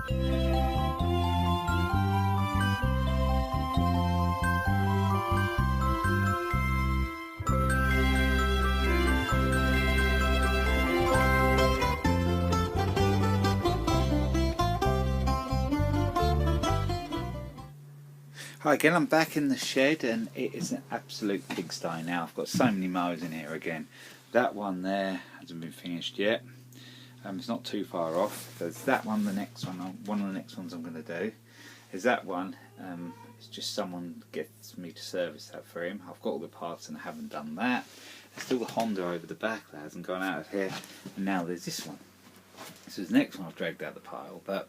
Hi again, I'm back in the shed and it is an absolute pigsty now. I've got so many mowers in here again. That one there hasn't been finished yet. It's not too far off. There's that one, the next one, one of the next ones I'm going to do. Is that one, it's just someone gets me to service that for him. I've got all the parts and I haven't done that. There's still the Honda over the back that hasn't gone out of here. And now there's this one. This is the next one I've dragged out of the pile, but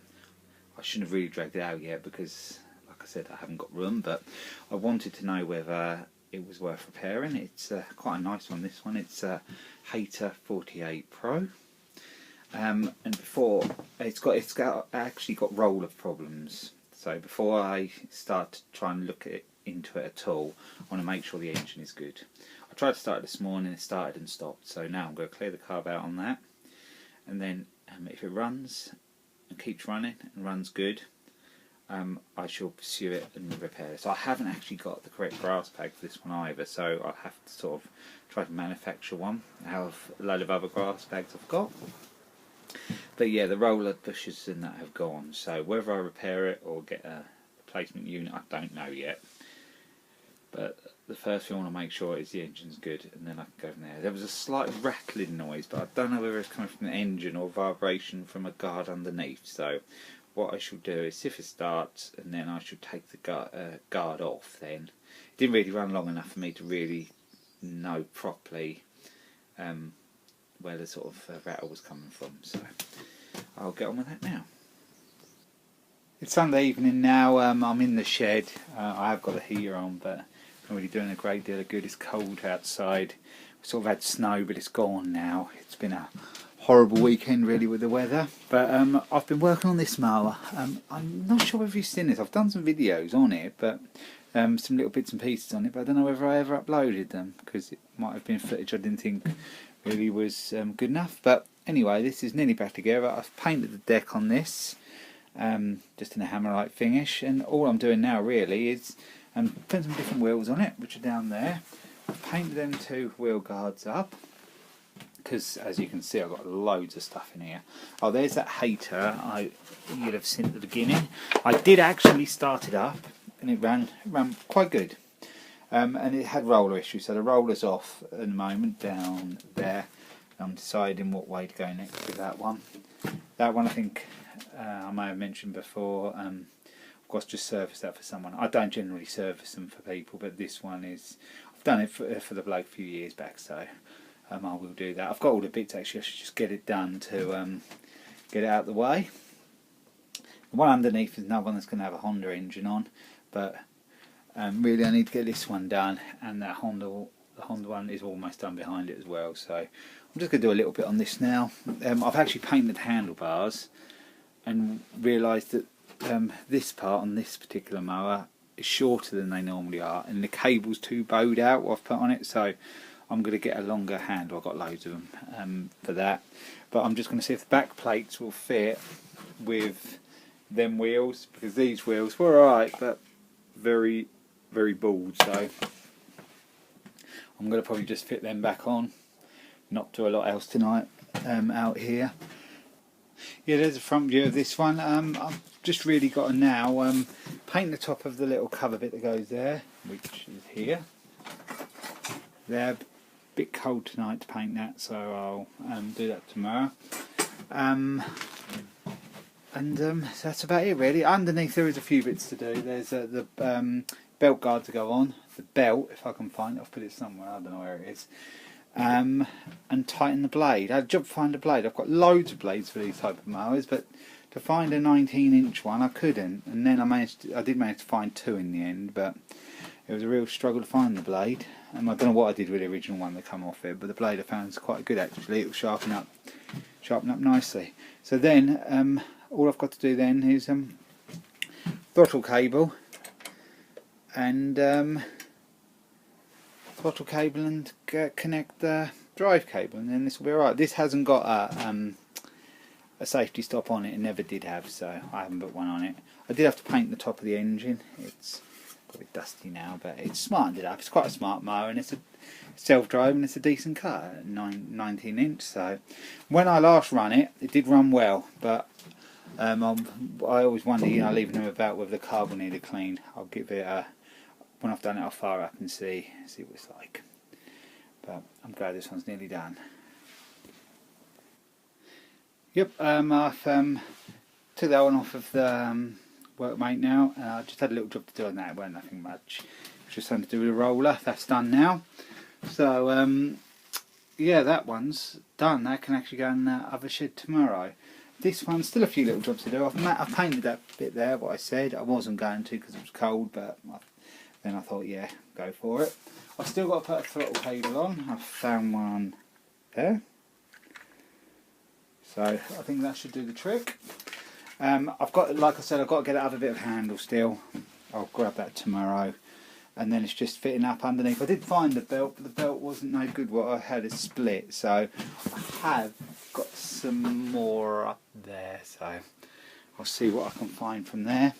I shouldn't have really dragged it out yet because I said I haven't got room, but I wanted to know whether it was worth repairing. It's quite a nice one, this one. It's a Hayter 48 Pro, and before it's actually got roller problems. So before I start to try and look into it at all, I want to make sure the engine is good. I tried to start it this morning, it started and stopped. So now I'm going to clear the carb out on that, and then if it runs and keeps running and runs good, I shall pursue it and repair it. So I haven't actually got the correct grass bag for this one either, so I'll have to sort of try to manufacture one out of a load of other grass bags I've got. But yeah, the roller bushes and that have gone, so whether I repair it or get a replacement unit, I don't know yet. But the first thing I want to make sure is the engine's good, and then I can go from there. There was a slight rattling noise, but I don't know whether it's coming from the engine or vibration from a guard underneath. So what I shall do is see if it starts, and then I should take the guard off then. It didn't really run long enough for me to really know properly where the sort of rattle was coming from, so I'll get on with that now. It's Sunday evening now. I'm in the shed. I have got a heater on, but not really doing a great deal of good. It's cold outside. We sort of had snow, but it's gone now. It's been a horrible weekend really with the weather, but I've been working on this mower. I'm not sure whether you've seen this. I've done some videos on it, but some little bits and pieces on it, but I don't know whether I ever uploaded them because it might have been footage I didn't think really was good enough. But anyway, this is nearly back together. I've painted the deck on this just in a hammerite finish, and all I'm doing now really is putting some different wheels on it, which are down there. I've painted them two wheel guards up, because as you can see I've got loads of stuff in here. Oh, there's that Hayter you'd have seen at the beginning. I did actually start it up and it ran quite good, and it had roller issues, so the roller's off at the moment down there. I'm deciding what way to go next with that one. That one I think I may have mentioned before, of course just service that for someone. I don't generally service them for people, but this one is, I've done it for the bloke a few years back, so I will do that. I've got all the bits actually, I should just get it done to get it out of the way. The one underneath is another one that's going to have a Honda engine on, but really I need to get this one done, and that the Honda one is almost done behind it as well, so I'm just going to do a little bit on this now. I've actually painted the handlebars and realised that this part on this particular mower is shorter than they normally are, and the cable's too bowed out what I've put on it, so I'm going to get a longer handle. I've got loads of them for that, but I'm just going to see if the back plates will fit with them wheels, because these wheels were alright but very very bald, so I'm going to probably just fit them back on, not do a lot else tonight out here. Yeah, there's a front view of this one. I've just really got to now paint the top of the little cover bit that goes there, which is here. They're a bit cold tonight to paint that, so I'll do that tomorrow. So that's about it really. Underneath there is a few bits to do. There's the belt guard to go on, the belt, if I can find it, I've put it somewhere, I don't know where it is, and tighten the blade. I had a job to find a blade. I've got loads of blades for these type of mowers, but to find a 19-inch one I couldn't, and then I did manage to find two in the end, but it was a real struggle to find the blade. I don't know what I did with the original one that come off it, but the blade I found is quite good actually. It will sharpen up nicely. So then all I've got to do then is throttle cable and connect the drive cable, and then this will be alright. This hasn't got a safety stop on it, and never did have, so I haven't put one on it. I did have to paint the top of the engine. It's probably dusty now, but it's smartened it up. It's quite a smart mower, and it's a self-driving. It's a decent car, 19 inch. So when I last run it, it did run well, but I always wonder, you know, leaving them about whether the carb will need a clean. I'll give it a, when I've done it, I'll fire up and see what it's like. But I'm glad this one's nearly done. Yep, I've took that one off of the workmate now. I just had a little job to do on that. It weren't nothing much. It's just something to do with the roller. That's done now. So yeah, that one's done. That can actually go in the other shed tomorrow. This one's still a few little jobs to do. I've painted that bit there, what I said. I wasn't going to because it was cold, but then I thought, yeah, go for it. I've still got to put a throttle cable on. I've found one there. So I think that should do the trick. I've got, like I said, I've got to get that other bit of handle still. I'll grab that tomorrow. And then it's just fitting up underneath. I did find the belt, but the belt wasn't no good. What I had is split, so I have got some more up there. So I'll see what I can find from there.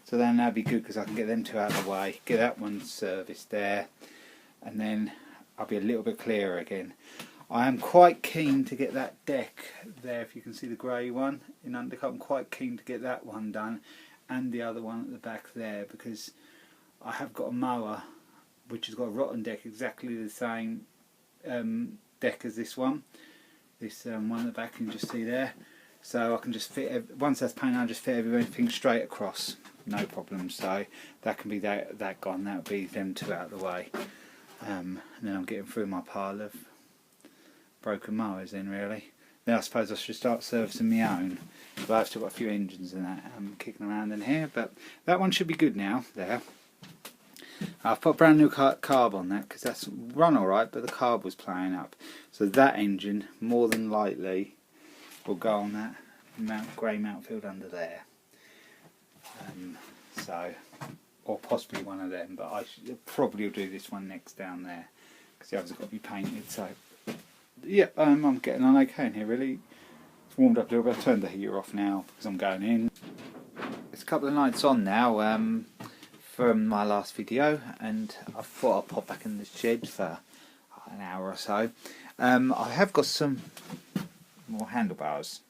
So then that'd be good because I can get them two out of the way, get that one serviced there, and then I'll be a little bit clearer again. I am quite keen to get that deck there, if you can see the grey one in undercut. I'm quite keen to get that one done, and the other one at the back there, because I have got a mower which has got a rotten deck, exactly the same deck as this one. This one at the back, you can just see there. So I can just fit, once that's painted, I'll just fit everything straight across, no problem. So that can be that gone, that would be them two out of the way. And then I'm getting through my pile of broken mowers then, really. Then I suppose I should start servicing my own. But I've still got a few engines and that kicking around in here, but that one should be good now, there. I've put a brand new carb on that because that's run alright, but the carb was playing up. So that engine, more than likely, will go on that grey Mountfield under there. So, or possibly one of them, but I probably will do this one next down there because the others have got to be painted. So, yeah, I'm getting on okay in here, really. It's warmed up a little bit. I turned the heater off now because I'm going in. It's a couple of nights on now from my last video, and I thought I'd pop back in the shed for an hour or so. I have got some more handlebars,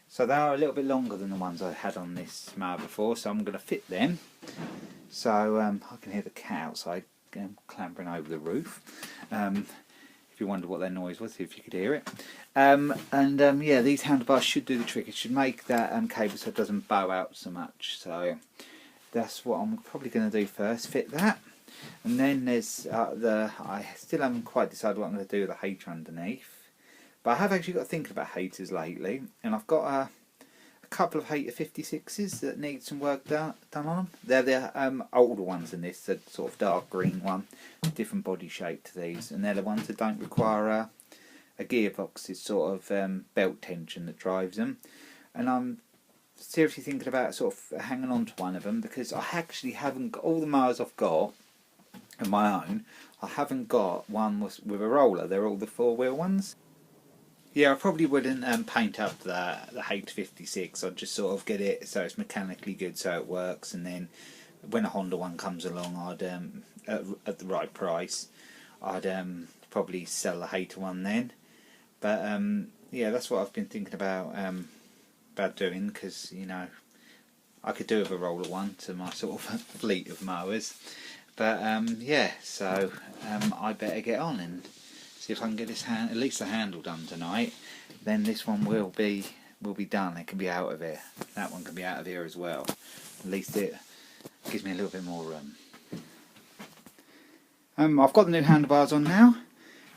so they are a little bit longer than the ones I had on this mower before, so I'm going to fit them. So I can hear the cat outside clambering over the roof. If you wonder what that noise was, if you could hear it. Yeah, these handlebars should do the trick. It should make that cable so it doesn't bow out so much. So that's what I'm probably going to do first, fit that. And then there's I still haven't quite decided what I'm going to do with the Hayter underneath. But I have actually got thinking about Hayters lately, and I've got a couple of Hayter 56s that need some work done on them. They're the older ones than this, the sort of dark green one, different body shape to these, and they're the ones that don't require a gearbox. It's sort of belt tension that drives them, and I'm seriously thinking about sort of hanging on to one of them because I actually haven't got all the mowers I've got of my own. I haven't got one with a roller. They're all the four-wheel ones. Yeah, I probably wouldn't paint up the Hayter 56. I'd just sort of get it so it's mechanically good, so it works, and then when a Honda one comes along, I'd at the right price, I'd probably sell the Hayter one then. But yeah, that's what I've been thinking about doing, because you know I could do with a roller one to my sort of fleet of mowers. But yeah, so I better get on and see if I can get this at least the handle done tonight. Then this one will be done. It can be out of here. That one can be out of here as well. At least it gives me a little bit more room. I've got the new handlebars on now,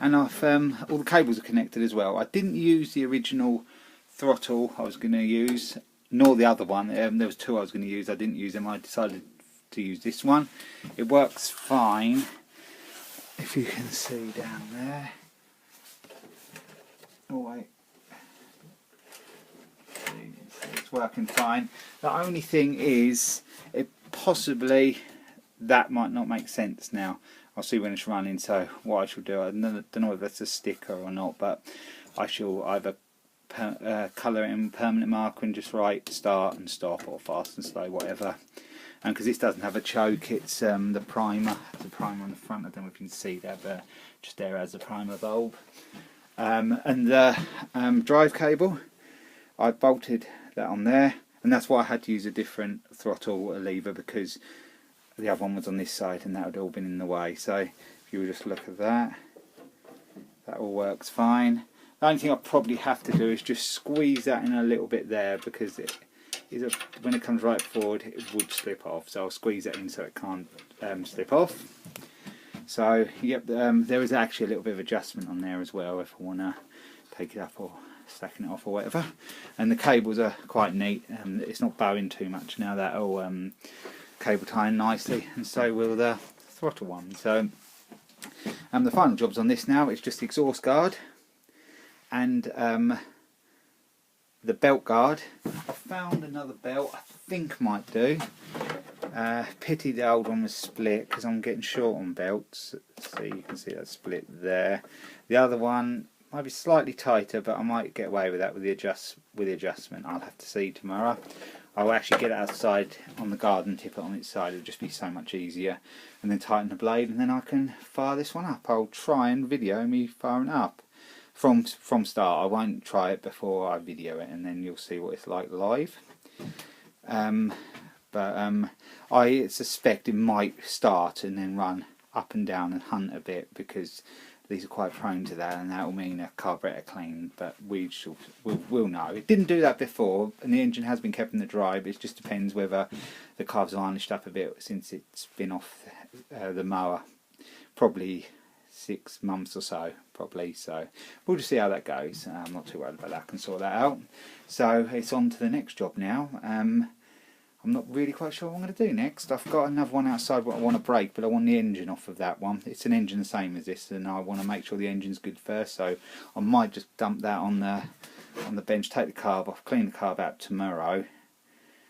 and I've all the cables are connected as well. I didn't use the original throttle I was going to use, nor the other one. There was two I was going to use. I didn't use them. I decided to use this one. It works fine, if you can see down there. Oh wait, it's working fine. The only thing is, it possibly that might not make sense now. I'll see when it's running. So what I shall do, I don't know if that's a sticker or not, but I shall either colour it in permanent marker and just write start and stop or fast and slow, whatever. And because this doesn't have a choke, it's the primer. It's a primer on the front. I don't know if you can see that, but just there as a primer bulb. And the drive cable, I bolted that on there, and that's why I had to use a different throttle lever, because the other one was on this side and that would all been in the way. So if you just look at that, that all works fine. The only thing I probably have to do is just squeeze that in a little bit there, because it is when it comes right forward it would slip off, so I'll squeeze that in so it can't slip off. So yep, there is actually a little bit of adjustment on there as well if I want to take it up or stacking it off or whatever. And the cables are quite neat, it's not bowing too much now, that'll cable tying nicely, and so will the throttle one. So the final jobs on this now is just the exhaust guard and the belt guard. I found another belt I think might do. Pity the old one was split because I'm getting short on belts. So you can see that split there. The other one might be slightly tighter, but I might get away with that with the adjustment. I'll have to see tomorrow. I'll actually get it outside on the guard and tip it on its side. It'll just be so much easier. And then tighten the blade, and then I can fire this one up. I'll try and video me firing it up from start. I won't try it before I video it, and then you'll see what it's like live. I suspect it might start and then run up and down and hunt a bit, because these are quite prone to that, and that will mean a carburetor clean, but we'll know. It didn't do that before, and the engine has been kept in the dry, but it just depends whether the carb's varnished up a bit since it's been off the mower. Probably 6 months or so, probably. So we'll just see how that goes. I'm not too worried about that. I can sort that out. So it's on to the next job now. I'm not really quite sure what I'm going to do next. I've got another one outside what I want to break, but I want the engine off of that one. It's an engine the same as this, and I want to make sure the engine's good first. So I might just dump that on the bench, take the carb off, clean the carb out tomorrow.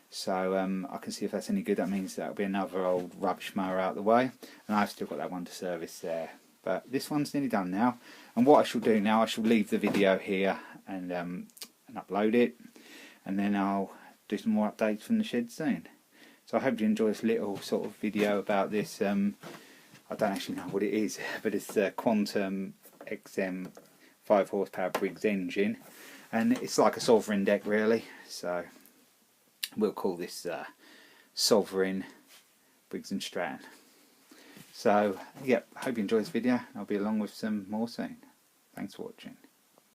So I can see if that's any good. That means that'll be another old rubbish mower out of the way, and I've still got that one to service there. But this one's nearly done now, and what I shall do now, I shall leave the video here and upload it, and then I'll do some more updates from the shed soon. So I hope you enjoy this little sort of video about this. I don't actually know what it is, but it's the Quantum XM 5 horsepower Briggs engine, and it's like a Sovereign deck really. So we'll call this Sovereign Briggs and Stratton. So, yeah, hope you enjoyed this video. I'll be along with some more soon. Thanks for watching.